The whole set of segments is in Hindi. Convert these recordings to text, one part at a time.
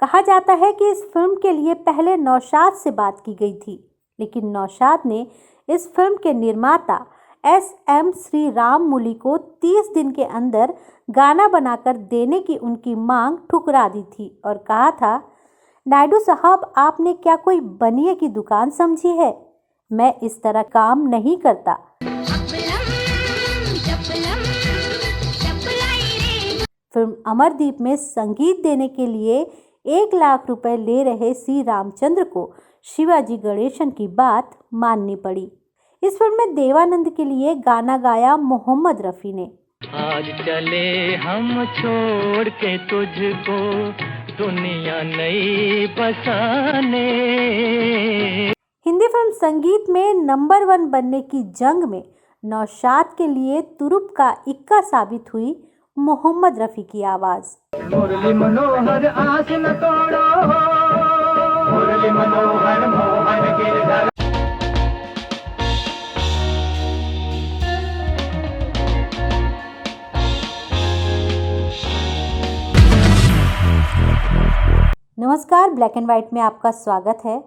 कहा जाता है कि इस फिल्म के लिए पहले नौशाद से बात की गई थी, लेकिन नौशाद ने इस फिल्म के निर्माता एस.एम. श्री राममूली को 30 दिन के अंदर गाना बनाकर देने की उनकी मांग ठुकरा दी थी और कहा था, नायडू साहब, आपने क्या कोई बनिए की दुकान समझी है? मैं इस तरह काम नहीं करता। फिल्म अमरदीप में संगीत देने के लिए 1 लाख रुपए ले रहे सी रामचंद्र को शिवाजी गणेशन की बात माननी पड़ी। इस फिल्म में देवानंद के लिए गाना गाया मोहम्मद रफ़ी ने। आज चले हम छोड़ के तुझको दुनिया नई बसाने। हिंदी फिल्म संगीत में नंबर 1 बनने की जंग में नौशाद के लिए तुरुप का इक्का साबित हुई मोहम्मद रफ़ी की आवाज। मुरली मनोहर आस न तोड़ो, मुरली मनोहर मोहन गिरधर। नमस्कार, ब्लैक एंड व्हाइट में आपका स्वागत है।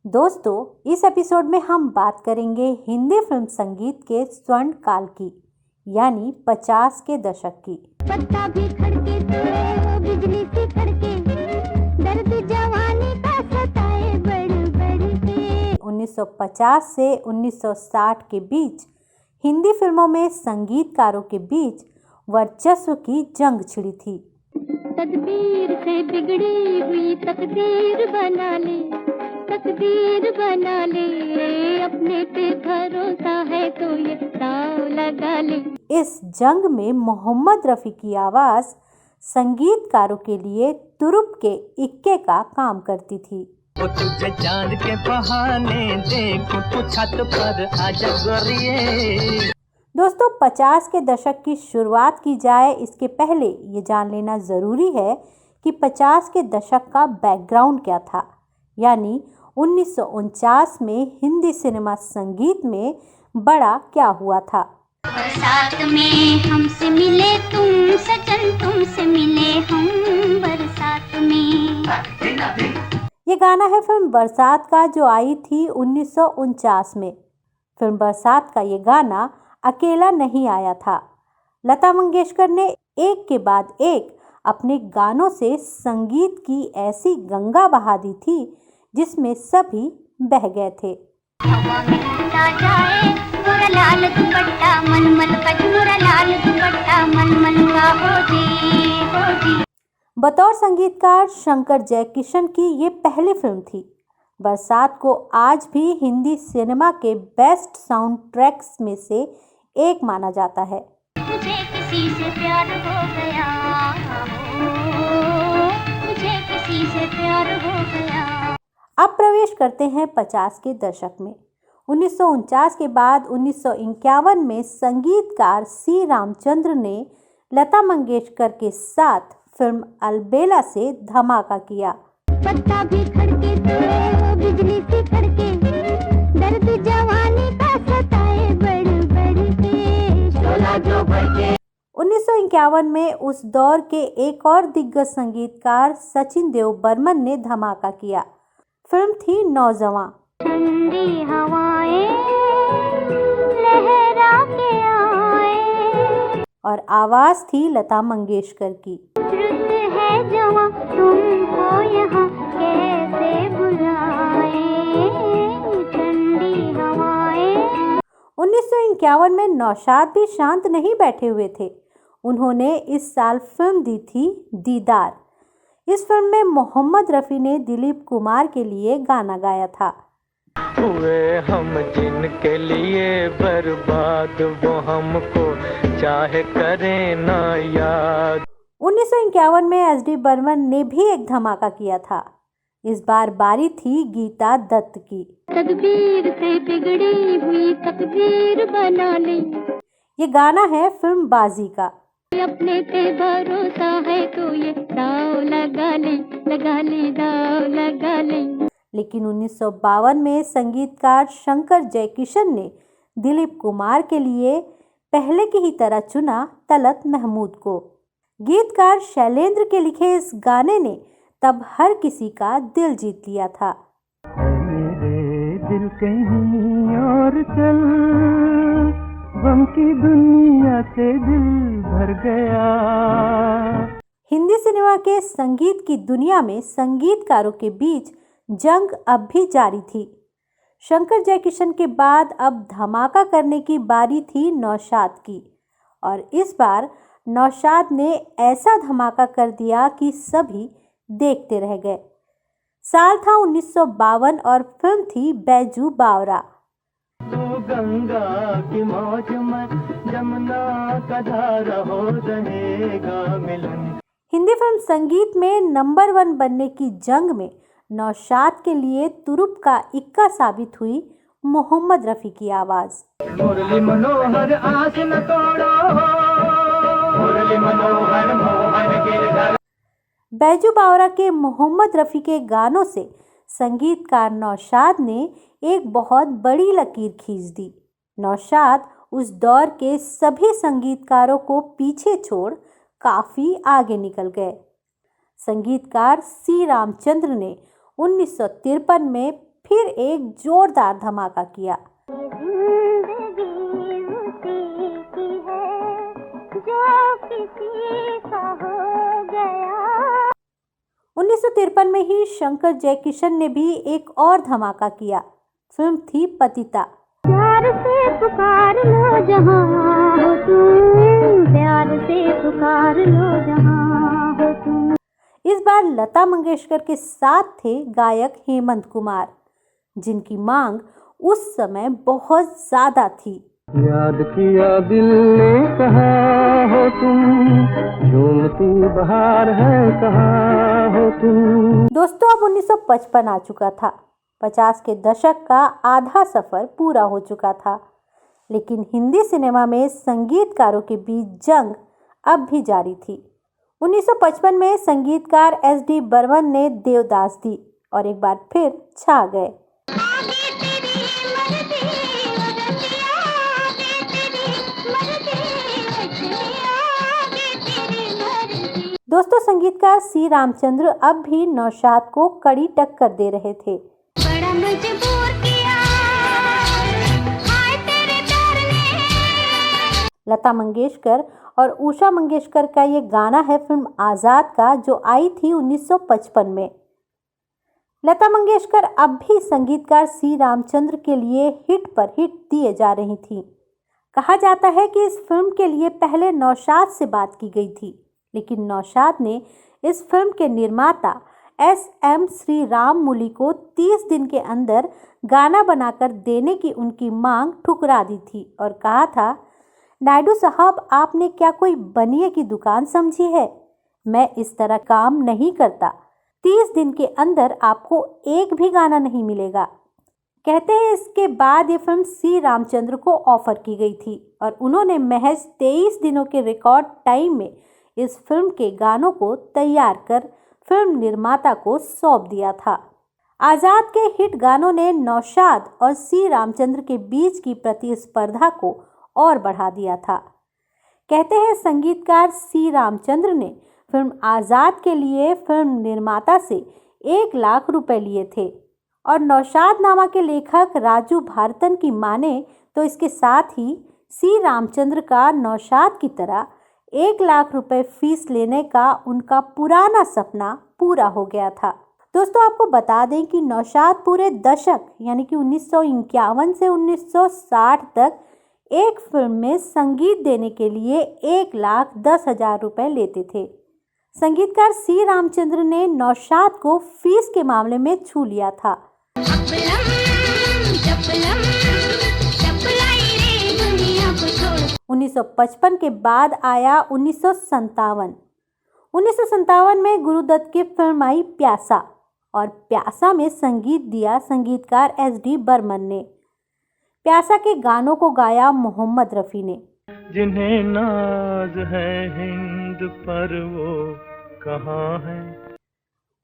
दोस्तों, इस एपिसोड में हम बात करेंगे हिंदी फिल्म संगीत के स्वर्ण काल की, यानी 50 के दशक की। पत्ता भी खड़के तो बिजली सी खड़के, दर्द जवानी का सताए बढ़ के। 1950 से 1960 के बीच हिंदी फिल्मों में संगीतकारों के बीच वर्चस्व की जंग छिड़ी थी। तदबीर से बिगड़ी हुई तकदीर बना ले, तकदीर बना ले, अपने पे भरोसा है तो ये दाव लगा ले। इस जंग में मोहम्मद रफ़ी की आवाज संगीतकारों के लिए तुरुप के इक्के का काम करती थी। वो तुझे चांद के बहाने देखो तो छत पर आजा गोरिये। दोस्तों, 50 के दशक की शुरुआत की जाए इसके पहले ये जान लेना ज़रूरी है कि 50 के दशक का बैकग्राउंड क्या था, यानी 1949 में हिंदी सिनेमा संगीत में बड़ा क्या हुआ था। बरसात में हमसे मिले तुम सजन, तुमसे मिले हम बरसात में। ये गाना है फिल्म बरसात का, जो आई थी 1949 में। फिल्म बरसात का ये गाना अकेला नहीं आया था। लता मंगेशकर ने एक के बाद एक अपने गानों से संगीत की ऐसी गंगा बहा दी थी जिसमें सभी बह गए थे। हवा में उड़ा जाए मोरा लाल दुपट्टा मनमन का, मोरा लाल दुपट्टा मनमन का हो जी। बतौर संगीतकार शंकर जयकिशन की ये पहली फिल्म थी। बरसात को आज भी हिंदी सिनेमा के बेस्ट साउंड ट्रैक्स में से एक माना जाता है। मुझे किसी से प्यार हो गया, मुझे किसी से प्यार हो गया। अब प्रवेश करते हैं 50 के दशक में। 1949 के बाद 1951 में संगीतकार सी रामचंद्र ने लता मंगेशकर के साथ फिल्म अलबेला से धमाका किया। पत्ता भी खड़के तो बिजली सी खड़के, दर्द जवानी का सताए बढ़ के, शोला जो बजे। 1951 में उस दौर के एक और दिग्गज संगीतकार सचिन देव बर्मन ने धमाका किया। फिल्म थी नौजवां। ठंडी हवाएं लहरा के आए, और आवाज थी लता मंगेशकर की। रुत है जवां तुमको यहाँ कैसे बुलाए, ठंडी हवाएं। 1951 में नौशाद भी शांत नहीं बैठे हुए थे। उन्होंने इस साल फिल्म दी थी दीदार। इस फिल्म में मोहम्मद रफ़ी ने दिलीप कुमार के लिए गाना गाया था। हुए हम जिनके लिए बर्बाद, वो हमको चाहे करें ना याद। 1951 में एस.डी. बर्मन ने भी एक धमाका किया था। इस बार बारी थी गीता दत्त की। तदबीर से बिगड़ी हुई तकदीर बना ले, ये गाना है फिल्म बाजी का। अपने पे भरोसा है तो ये दाव लगा ले, लगा ले, दाव लगा ले। लेकिन 1952 में संगीतकार शंकर जयकिशन ने दिलीप कुमार के लिए पहले की ही तरह चुना तलत महमूद को। गीतकार शैलेंद्र के लिखे इस गाने ने तब हर किसी का दिल जीत लिया था। मेरे दिल कहीं और चल, गम की दुनिया से दिल भर गया। हिंदी सिनेमा के संगीत की दुनिया में संगीतकारों के बीच जंग अब भी जारी थी। शंकर जयकिशन के बाद अब धमाका करने की बारी थी नौशाद की, और इस बार नौशाद ने ऐसा धमाका कर दिया कि सभी देखते रह गए। साल था 1952 और फिल्म थी बैजू बावरा। तू गंगा की मौज में जमुना का धारा हो रहेगा मिलन। हिंदी फिल्म संगीत में नंबर 1 बनने की जंग में नौशाद के लिए तुरुप का इक्का साबित हुई मोहम्मद रफ़ी की आवाज़। मुरली मनोहर आस न तोड़ो, मुरली मनोहर मोहन गिरधर। बैजू बावरा के मोहम्मद रफ़ी के गानों से संगीतकार नौशाद ने एक बहुत बड़ी लकीर खींच दी। नौशाद उस दौर के सभी संगीतकारों को पीछे छोड़ काफ़ी आगे निकल गए। संगीतकार सी रामचंद्र ने 1953 में फिर एक जोरदार धमाका किया। 1953 में ही शंकर जयकिशन ने भी एक और धमाका किया। फिल्म थी पतिता। प्यार से पुकार लो जहां हो तुम, प्यार से पुकार लो जहां हो तुम। इस बार लता मंगेशकर के साथ थे गायक हेमंत कुमार, जिनकी मांग उस समय बहुत ज्यादा थी। याद किया दिल ने कहा हो तुम, झूमती बहार है कहाँ हो तुम। दोस्तों, अब 1955 आ चुका था। 50 के दशक का आधा सफर पूरा हो चुका था, लेकिन हिंदी सिनेमा में संगीतकारों के बीच जंग अब भी जारी थी। 1955 में संगीतकार SD बर्मन ने देवदास दी और एक बार फिर छा गए। दोस्तों, संगीतकार सी रामचंद्र अब भी नौशाद को कड़ी टक्कर दे रहे थे। बड़ा मजबूर किया हाय तेरे प्यार ने। लता मंगेशकर और उषा मंगेशकर का ये गाना है फिल्म आज़ाद का, जो आई थी 1955 में। लता मंगेशकर अब भी संगीतकार सी रामचंद्र के लिए हिट पर हिट दिए जा रही थी। कहा जाता है कि इस फिल्म के लिए पहले नौशाद से बात की गई थी, लेकिन नौशाद ने इस फिल्म के निर्माता SM श्री राममूली को 30 दिन के अंदर गाना बनाकर देने की उनकी मांग ठुकरा दी थी और कहा था, नायडू साहब, आपने क्या कोई बनिए की दुकान समझी है? मैं इस तरह काम नहीं करता। 30 दिन के अंदर आपको एक भी गाना नहीं मिलेगा। कहते हैं इसके बाद ये फिल्म सी रामचंद्र को ऑफर की गई थी और उन्होंने महज 23 दिनों के रिकॉर्ड टाइम में इस फिल्म के गानों को तैयार कर फिल्म निर्माता को सौंप दिया था। आज़ाद के हिट गानों ने नौशाद और सी रामचंद्र के बीच की प्रतिस्पर्धा को और बढ़ा दिया था। कहते हैं संगीतकार सी रामचंद्र ने फिल्म आज़ाद के लिए फिल्म निर्माता से 1 लाख रुपए लिए थे और नौशाद नामा के लेखक राजू भारतन की माने तो इसके साथ ही सी रामचंद्र का नौशाद की तरह 1 लाख रुपए फीस लेने का उनका पुराना सपना पूरा हो गया था। दोस्तों, आपको बता दें कि नौशाद पूरे दशक यानी कि 1951 से 1960 तक एक फिल्म में संगीत देने के लिए 1,10,000 रुपए लेते थे। संगीतकार सी रामचंद्र ने नौशाद को फीस के मामले में छू लिया था। 1955 के बाद आया 1957। 1957 में गुरुदत्त की फिल्म आई प्यासा और प्यासा में संगीत दिया संगीतकार SD बर्मन ने। प्यासा के गानों को गाया मोहम्मद रफ़ी ने। जिन्हें नाज है हिंद पर वो कहाँ है।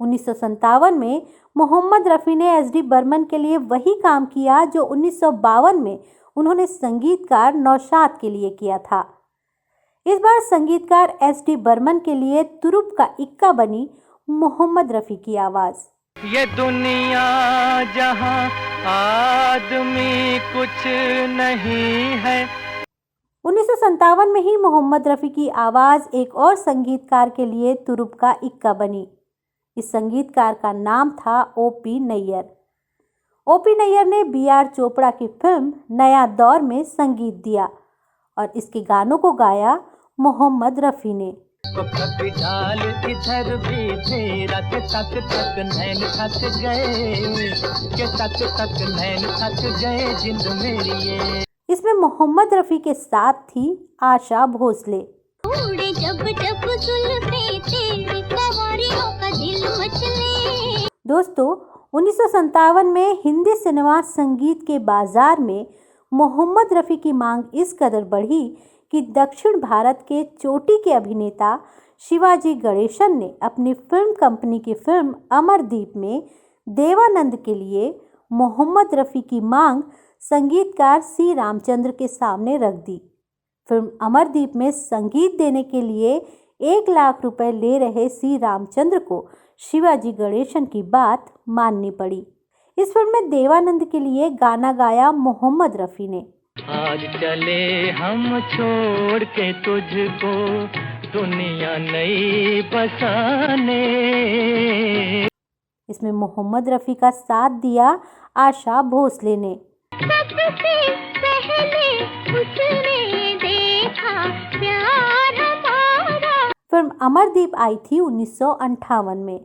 1957 में मोहम्मद रफ़ी ने SD बर्मन के लिए वही काम किया जो 1952 में उन्होंने संगीतकार नौशाद के लिए किया था। इस बार संगीतकार SD बर्मन के लिए तुरुप का इक्का बनी मोहम्मद रफ़ी की आवाज़। ये दुनिया जहां आदमी कुछ नहीं है। 1957 में ही मोहम्मद रफ़ी की आवाज़ एक और संगीतकार के लिए तुरुप का इक्का बनी। इस संगीतकार का नाम था O.P. नैयर। O.P. नैयर ने B.R. चोपड़ा की फिल्म नया दौर में संगीत दिया और इसके गानों को गाया मोहम्मद रफ़ी ने। कभी डाल इधर भी तेरा के तक नैन थक गए, के तक नैन थक गए जिंद मेरी ये। इसमें मोहम्मद रफ़ी के साथ थी आशा भोसले। जब जब जुल्फे तेरी कवारियों का दिल मचले। दोस्तों 1957 में हिंदी सिनेमा संगीत के बाजार में मोहम्मद रफ़ी की मांग इस कदर बढ़ी कि दक्षिण भारत के चोटी के अभिनेता शिवाजी गणेशन ने अपनी फिल्म कंपनी की फिल्म अमरदीप में देवानंद के लिए मोहम्मद रफ़ी की मांग संगीतकार सी रामचंद्र के सामने रख दी। फिल्म अमरदीप में संगीत देने के लिए 1 लाख रुपए ले रहे सी रामचंद्र को शिवाजी गणेशन की बात माननी पड़ी। इस फिल्म में देवानंद के लिए गाना गाया मोहम्मद रफ़ी ने। आज चले हम छोड़ के तुझको दुनिया नई बसाने। इसमें मोहम्मद रफ़ी का साथ दिया आशा भोसले ने। सबसे पहले उसने देखा प्यार हमारा। फिल्म अमरदीप आई थी 1958 में।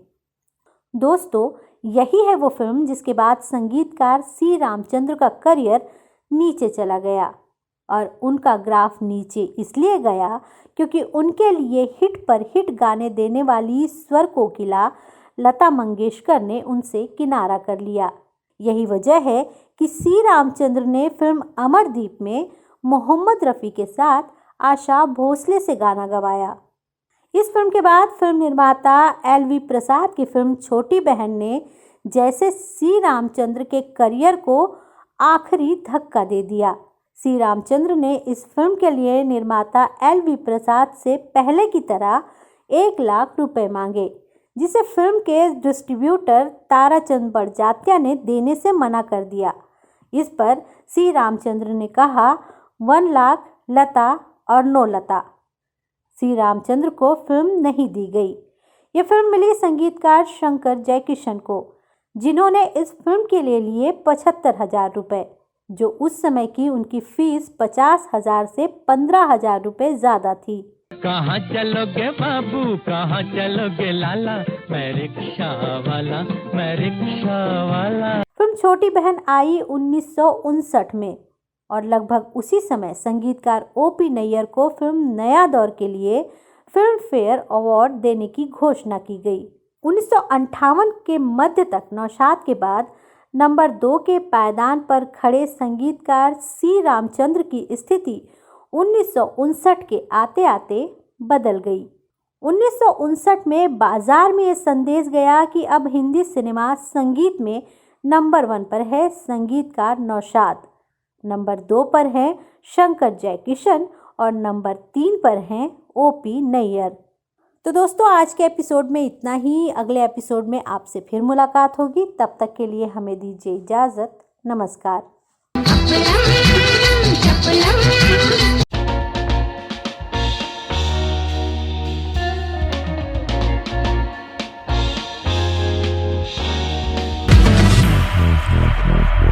दोस्तों यही है वो फिल्म जिसके बाद संगीतकार सी रामचंद्र का करियर नीचे चला गया और उनका ग्राफ नीचे इसलिए गया क्योंकि उनके लिए हिट पर हिट गाने देने वाली स्वर कोकिला लता मंगेशकर ने उनसे किनारा कर लिया। यही वजह है कि सी रामचंद्र ने फिल्म अमरदीप में मोहम्मद रफ़ी के साथ आशा भोसले से गाना गवाया। इस फिल्म के बाद फिल्म निर्माता LV प्रसाद की फिल्म छोटी बहन ने जैसे सी रामचंद्र के करियर को आखिरी धक्का दे दिया। सी रामचंद्र ने इस फिल्म के लिए निर्माता LV प्रसाद से पहले की तरह 1 लाख रुपए मांगे, जिसे फिल्म के डिस्ट्रीब्यूटर ताराचंद बड़जात्या ने देने से मना कर दिया। इस पर सी रामचंद्र ने कहा 1 लाख लता और नो लता। सी रामचंद्र को फिल्म नहीं दी गई। ये फिल्म मिली संगीतकार शंकर जयकिशन को, जिन्होंने इस फिल्म के लिए 75,000 रुपये, जो उस समय की उनकी फीस 50,000 से 15,000 रुपये ज़्यादा थी। कहाँ चलोगे बाबू, कहाँ चलोगे लाला, मैं रिक्शा वाला, मैं रिक्शा वाला। फिल्म छोटी बहन आई 1959 में और लगभग उसी समय संगीतकार O.P. नैयर को फिल्म नया दौर के लिए फिल्म फेयर अवार्ड देने की घोषणा की गई। 1958 के मध्य तक नौशाद के बाद नंबर 2 के पायदान पर खड़े संगीतकार सी रामचंद्र की स्थिति 1959 के आते आते बदल गई। 1959 में बाजार में ये संदेश गया कि अब हिंदी सिनेमा संगीत में नंबर 1 पर है संगीतकार नौशाद, नंबर 2 पर है शंकर जयकिशन और नंबर 3 पर हैं O.P. नैयर। तो दोस्तों आज के एपिसोड में इतना ही। अगले एपिसोड में आपसे फिर मुलाकात होगी। तब तक के लिए हमें दीजिए इजाज़त। नमस्कार।